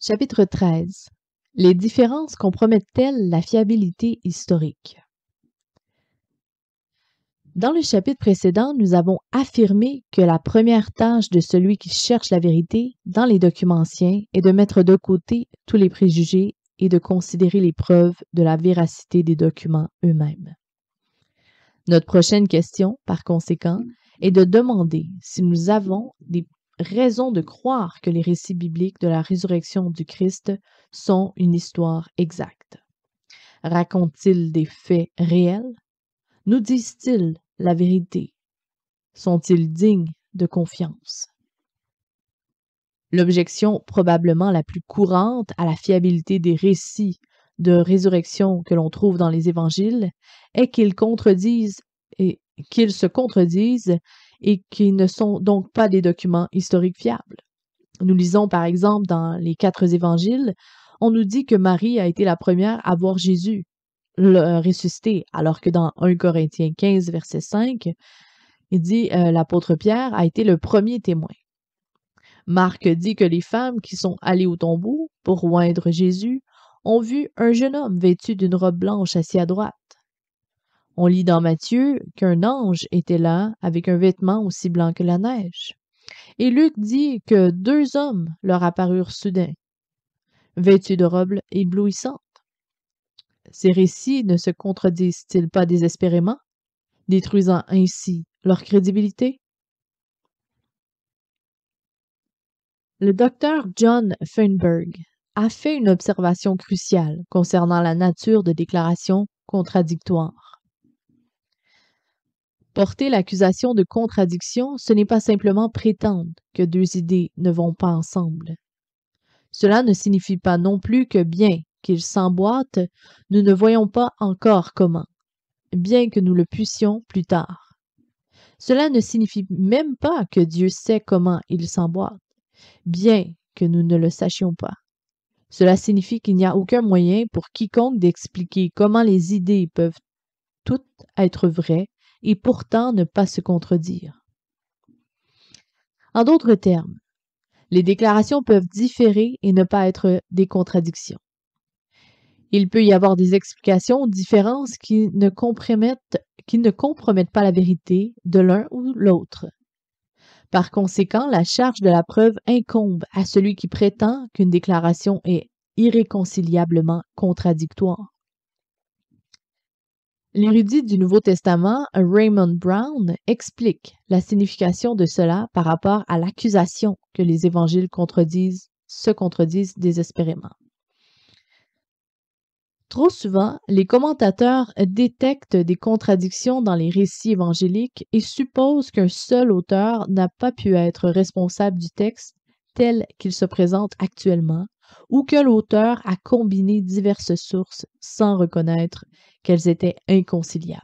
Chapitre 13. Les différences compromettent-elles la fiabilité historique? Dans le chapitre précédent, nous avons affirmé que la première tâche de celui qui cherche la vérité dans les documents anciens est de mettre de côté tous les préjugés et de considérer les preuves de la véracité des documents eux-mêmes. Notre prochaine question, par conséquent, est de demander si nous avons des raisons de croire que les récits bibliques de la résurrection du Christ sont une histoire exacte. Racontent-ils des faits réels? Nous disent-ils la vérité? Sont-ils dignes de confiance? L'objection probablement la plus courante à la fiabilité des récits de résurrection que l'on trouve dans les évangiles est qu'ils se contredisent et qu'ils ne sont donc pas des documents historiques fiables. Nous lisons par exemple dans les 4 évangiles, on nous dit que Marie a été la première à voir Jésus ressuscité, alors que dans 1 Corinthiens 15, verset 5, il dit l'apôtre Pierre a été le premier témoin. Marc dit que les femmes qui sont allées au tombeau pour oindre Jésus ont vu un jeune homme vêtu d'une robe blanche assis à droite. On lit dans Matthieu qu'un ange était là avec un vêtement aussi blanc que la neige. Et Luc dit que 2 hommes leur apparurent soudain, vêtus de robes éblouissantes. Ces récits ne se contredisent-ils pas désespérément, détruisant ainsi leur crédibilité? Le docteur John Feinberg a fait une observation cruciale concernant la nature de déclarations contradictoires. Porter l'accusation de contradiction, ce n'est pas simplement prétendre que 2 idées ne vont pas ensemble. Cela ne signifie pas non plus que bien qu'ils s'emboîtent, nous ne voyons pas encore comment, bien que nous le puissions plus tard. Cela ne signifie même pas que Dieu sait comment ils s'emboîtent, bien que nous ne le sachions pas. Cela signifie qu'il n'y a aucun moyen pour quiconque d'expliquer comment les idées peuvent toutes être vraies et pourtant ne pas se contredire. En d'autres termes, les déclarations peuvent différer et ne pas être des contradictions. Il peut y avoir des explications aux différences qui ne compromettent pas la vérité de l'un ou l'autre. Par conséquent, la charge de la preuve incombe à celui qui prétend qu'une déclaration est irréconciliablement contradictoire. L'érudit du Nouveau Testament, Raymond Brown, explique la signification de cela par rapport à l'accusation que les évangiles se contredisent désespérément. Trop souvent, les commentateurs détectent des contradictions dans les récits évangéliques et supposent qu'un seul auteur n'a pas pu être responsable du texte tel qu'il se présente actuellement, ou que l'auteur a combiné diverses sources sans reconnaître qu'elles étaient inconciliables.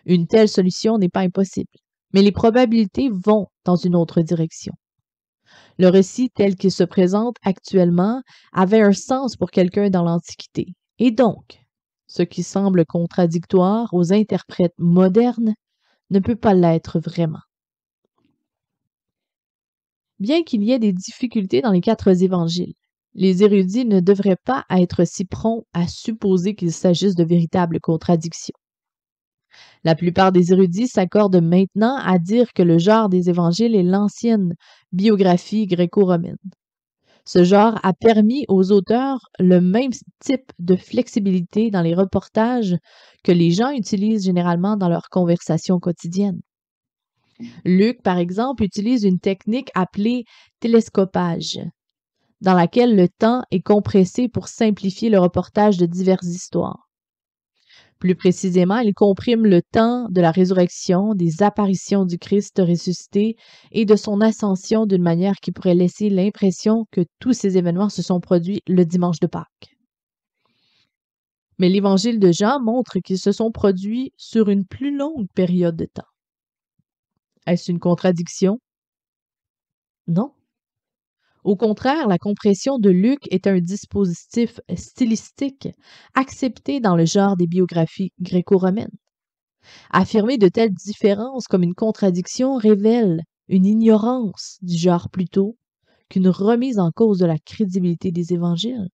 Une telle solution n'est pas impossible, mais les probabilités vont dans une autre direction. Le récit tel qu'il se présente actuellement avait un sens pour quelqu'un dans l'Antiquité, et donc, ce qui semble contradictoire aux interprètes modernes ne peut pas l'être vraiment. Bien qu'il y ait des difficultés dans les 4 évangiles, les érudits ne devraient pas être si prompts à supposer qu'il s'agisse de véritables contradictions. La plupart des érudits s'accordent maintenant à dire que le genre des évangiles est l'ancienne biographie gréco-romaine. Ce genre a permis aux auteurs le même type de flexibilité dans les reportages que les gens utilisent généralement dans leurs conversations quotidiennes. Luc, par exemple, utilise une technique appelée télescopage, dans laquelle le temps est compressé pour simplifier le reportage de diverses histoires. Plus précisément, il comprime le temps de la résurrection, des apparitions du Christ ressuscité et de son ascension d'une manière qui pourrait laisser l'impression que tous ces événements se sont produits le dimanche de Pâques. Mais l'évangile de Jean montre qu'ils se sont produits sur une plus longue période de temps. Est-ce une contradiction? Non. Au contraire, la compression de Luc est un dispositif stylistique accepté dans le genre des biographies gréco-romaines. Affirmer de telles différences comme une contradiction révèle une ignorance du genre plutôt qu'une remise en cause de la crédibilité des évangiles.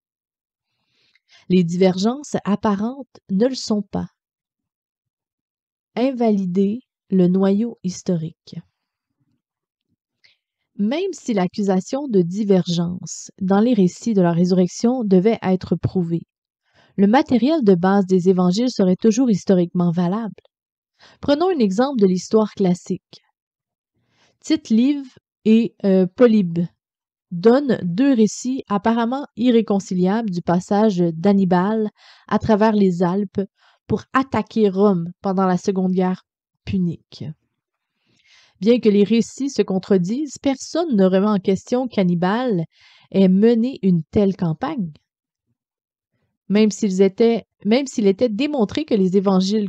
Les divergences apparentes ne le sont pas. Invalider le noyau historique. Même si l'accusation de divergence dans les récits de la résurrection devait être prouvée, le matériel de base des évangiles serait toujours historiquement valable. Prenons un exemple de l'histoire classique. Tite-Live et Polybe donnent deux récits apparemment irréconciliables du passage d'Hannibal à travers les Alpes pour attaquer Rome pendant la Seconde Guerre punique. Bien que les récits se contredisent, personne ne remet en question qu'Hannibal ait mené une telle campagne. Même s'il était démontré que les évangiles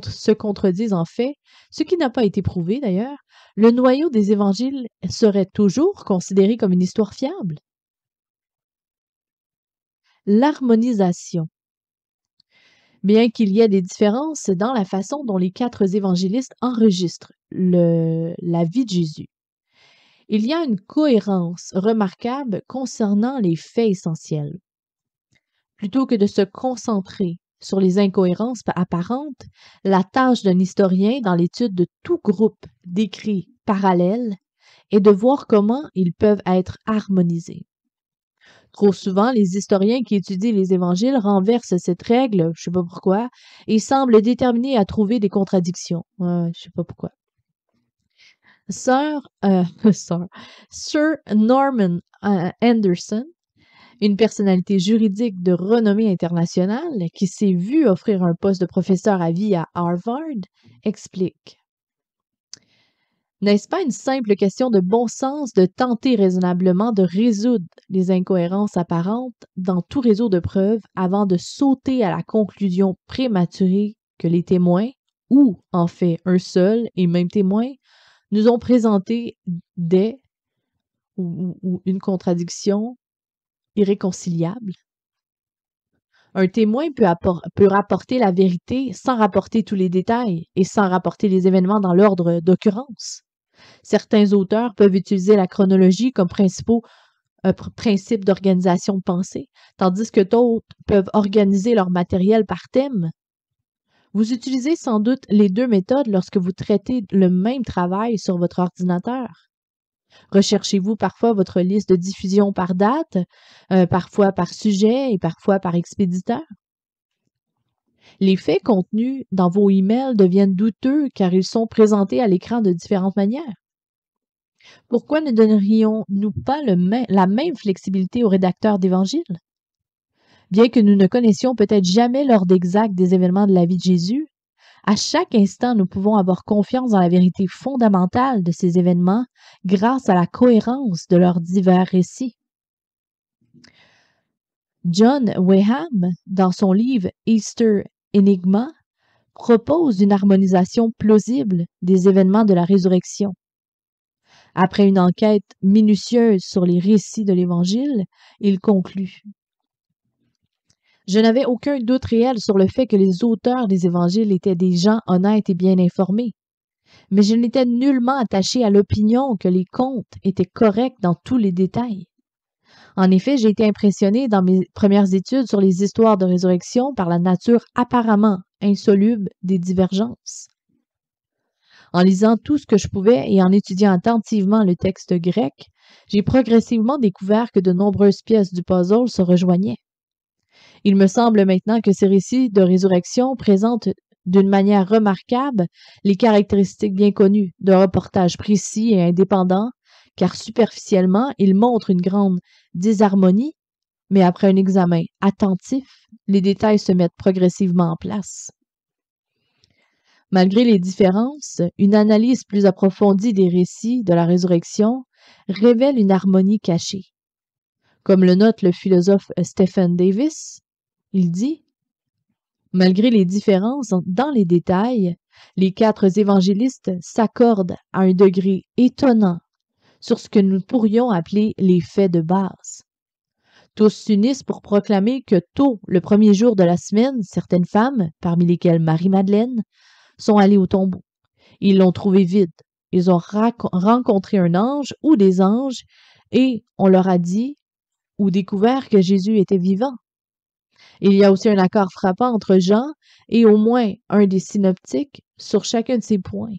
se contredisent en fait, ce qui n'a pas été prouvé d'ailleurs, le noyau des évangiles serait toujours considéré comme une histoire fiable. L'harmonisation. Bien qu'il y ait des différences dans la façon dont les 4 évangélistes enregistrent la vie de Jésus, il y a une cohérence remarquable concernant les faits essentiels. Plutôt que de se concentrer sur les incohérences apparentes, la tâche d'un historien dans l'étude de tout groupe d'écrits parallèles est de voir comment ils peuvent être harmonisés. Trop souvent, les historiens qui étudient les évangiles renversent cette règle, je ne sais pas pourquoi, et semblent déterminés à trouver des contradictions. Je ne sais pas pourquoi. Sir Norman Anderson, une personnalité juridique de renommée internationale qui s'est vu offrir un poste de professeur à vie à Harvard, explique. N'est-ce pas une simple question de bon sens de tenter raisonnablement de résoudre les incohérences apparentes dans tout réseau de preuves avant de sauter à la conclusion prématurée que les témoins, ou en fait un seul et même témoin, nous ont présenté ou une contradiction irréconciliable? Un témoin peut rapporter la vérité sans rapporter tous les détails et sans rapporter les événements dans l'ordre d'occurrence. Certains auteurs peuvent utiliser la chronologie comme principe d'organisation de pensée, tandis que d'autres peuvent organiser leur matériel par thème. Vous utilisez sans doute les deux méthodes lorsque vous traitez le même travail sur votre ordinateur. Recherchez-vous parfois votre liste de diffusion par date, parfois par sujet et parfois par expéditeur? Les faits contenus dans vos emails deviennent douteux car ils sont présentés à l'écran de différentes manières. Pourquoi ne donnerions-nous pas la même flexibilité aux rédacteurs d'Évangiles? Bien que nous ne connaissions peut-être jamais l'ordre exact des événements de la vie de Jésus, à chaque instant, nous pouvons avoir confiance dans la vérité fondamentale de ces événements grâce à la cohérence de leurs divers récits. John Weham, dans son livre Easter Enigma, propose une harmonisation plausible des événements de la résurrection. Après une enquête minutieuse sur les récits de l'Évangile, il conclut. Je n'avais aucun doute réel sur le fait que les auteurs des évangiles étaient des gens honnêtes et bien informés, mais je n'étais nullement attaché à l'opinion que les contes étaient corrects dans tous les détails. En effet, j'ai été impressionné dans mes premières études sur les histoires de résurrection par la nature apparemment insoluble des divergences. En lisant tout ce que je pouvais et en étudiant attentivement le texte grec, j'ai progressivement découvert que de nombreuses pièces du puzzle se rejoignaient. Il me semble maintenant que ces récits de résurrection présentent d'une manière remarquable les caractéristiques bien connues d'un reportage précis et indépendant, car superficiellement, ils montrent une grande disharmonie, mais après un examen attentif, les détails se mettent progressivement en place. Malgré les différences, une analyse plus approfondie des récits de la résurrection révèle une harmonie cachée. Comme le note le philosophe Stephen Davis, il dit « Malgré les différences dans les détails, les 4 évangélistes s'accordent à un degré étonnant sur ce que nous pourrions appeler les faits de base. Tous s'unissent pour proclamer que tôt, le premier jour de la semaine, certaines femmes, parmi lesquelles Marie-Madeleine, sont allées au tombeau. Ils l'ont trouvé vide, Ils ont rencontré un ange ou des anges et on leur a dit ou découvert que Jésus était vivant. Il y a aussi un accord frappant entre Jean et au moins un des synoptiques sur chacun de ces points.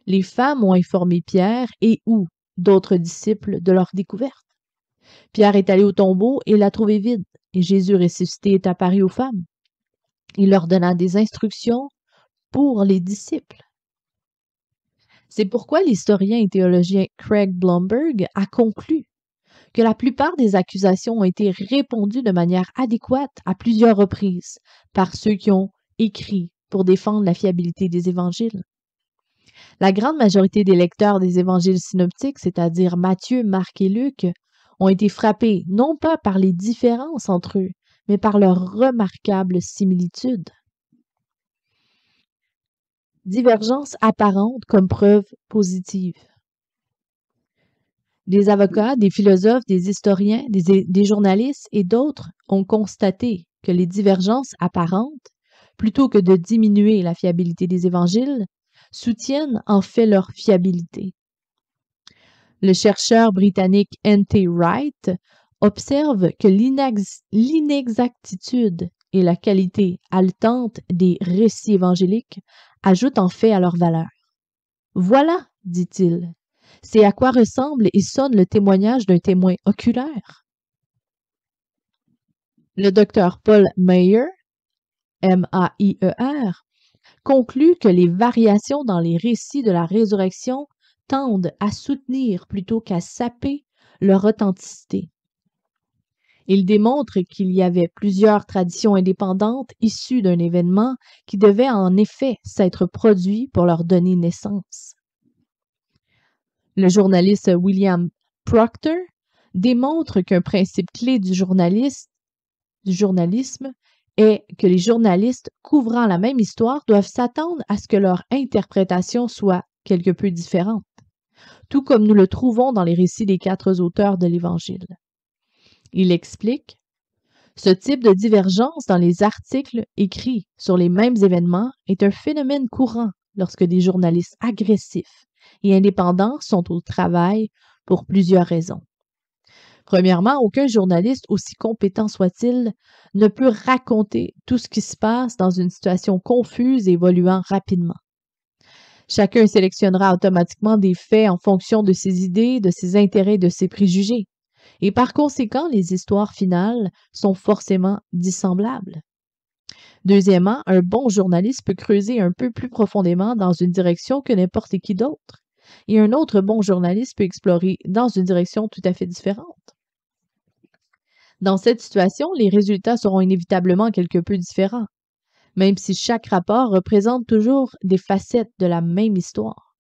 Les femmes ont informé Pierre et ou d'autres disciples de leur découverte. Pierre est allé au tombeau et l'a trouvé vide, et Jésus ressuscité est apparu aux femmes. Il leur donna des instructions pour les disciples. C'est pourquoi l'historien et théologien Craig Blomberg a conclu que la plupart des accusations ont été répondues de manière adéquate à plusieurs reprises par ceux qui ont écrit pour défendre la fiabilité des évangiles. La grande majorité des lecteurs des évangiles synoptiques, c'est-à-dire Matthieu, Marc et Luc, ont été frappés non pas par les différences entre eux, mais par leurs remarquables similitudes. Divergence apparente comme preuve positive. Des avocats, des philosophes, des historiens, des journalistes et d'autres ont constaté que les divergences apparentes, plutôt que de diminuer la fiabilité des évangiles, soutiennent en fait leur fiabilité. Le chercheur britannique N.T. Wright observe que l'inexactitude et la qualité haletante des récits évangéliques ajoutent en fait à leur valeur. Voilà, dit-il, c'est à quoi ressemble et sonne le témoignage d'un témoin oculaire. Le docteur Paul Maier, M-A-I-E-R, conclut que les variations dans les récits de la résurrection tendent à soutenir plutôt qu'à saper leur authenticité. Il démontre qu'il y avait plusieurs traditions indépendantes issues d'un événement qui devait en effet s'être produit pour leur donner naissance. Le journaliste William Proctor démontre qu'un principe clé du journalisme est que les journalistes couvrant la même histoire doivent s'attendre à ce que leur interprétation soit quelque peu différente, tout comme nous le trouvons dans les récits des 4 auteurs de l'Évangile. Il explique: ce type de divergence dans les articles écrits sur les mêmes événements est un phénomène courant lorsque des journalistes agressifs et indépendants sont au travail pour plusieurs raisons. Premièrement, aucun journaliste, aussi compétent soit-il, ne peut raconter tout ce qui se passe dans une situation confuse et évoluant rapidement. Chacun sélectionnera automatiquement des faits en fonction de ses idées, de ses intérêts, de ses préjugés. Et par conséquent, les histoires finales sont forcément dissemblables. Deuxièmement, un bon journaliste peut creuser un peu plus profondément dans une direction que n'importe qui d'autre. Et un autre bon journaliste peut explorer dans une direction tout à fait différente. Dans cette situation, les résultats seront inévitablement quelque peu différents, même si chaque rapport représente toujours des facettes de la même histoire.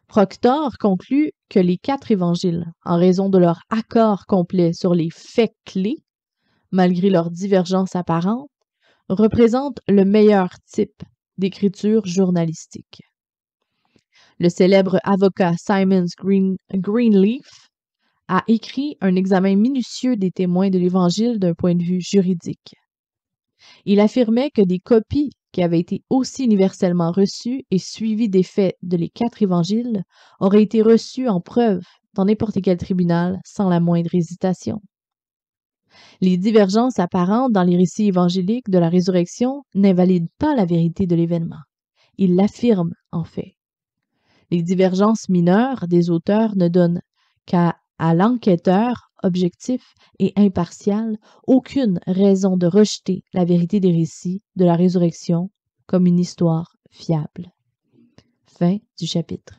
Proctor conclut que les 4 évangiles, en raison de leur accord complet sur les faits clés, malgré leurs divergences apparentes, représentent le meilleur type d'écriture journalistique. Le célèbre avocat Simon Greenleaf a écrit un examen minutieux des témoins de l'Évangile d'un point de vue juridique. Il affirmait que des copies qui avaient été aussi universellement reçues et suivies des faits de les 4 évangiles auraient été reçues en preuve dans n'importe quel tribunal sans la moindre hésitation. Les divergences apparentes dans les récits évangéliques de la résurrection n'invalident pas la vérité de l'événement. Ils l'affirment, en fait. Les divergences mineures des auteurs ne donnent qu'à l'enquêteur objectif et impartial aucune raison de rejeter la vérité des récits de la résurrection comme une histoire fiable. Fin du chapitre.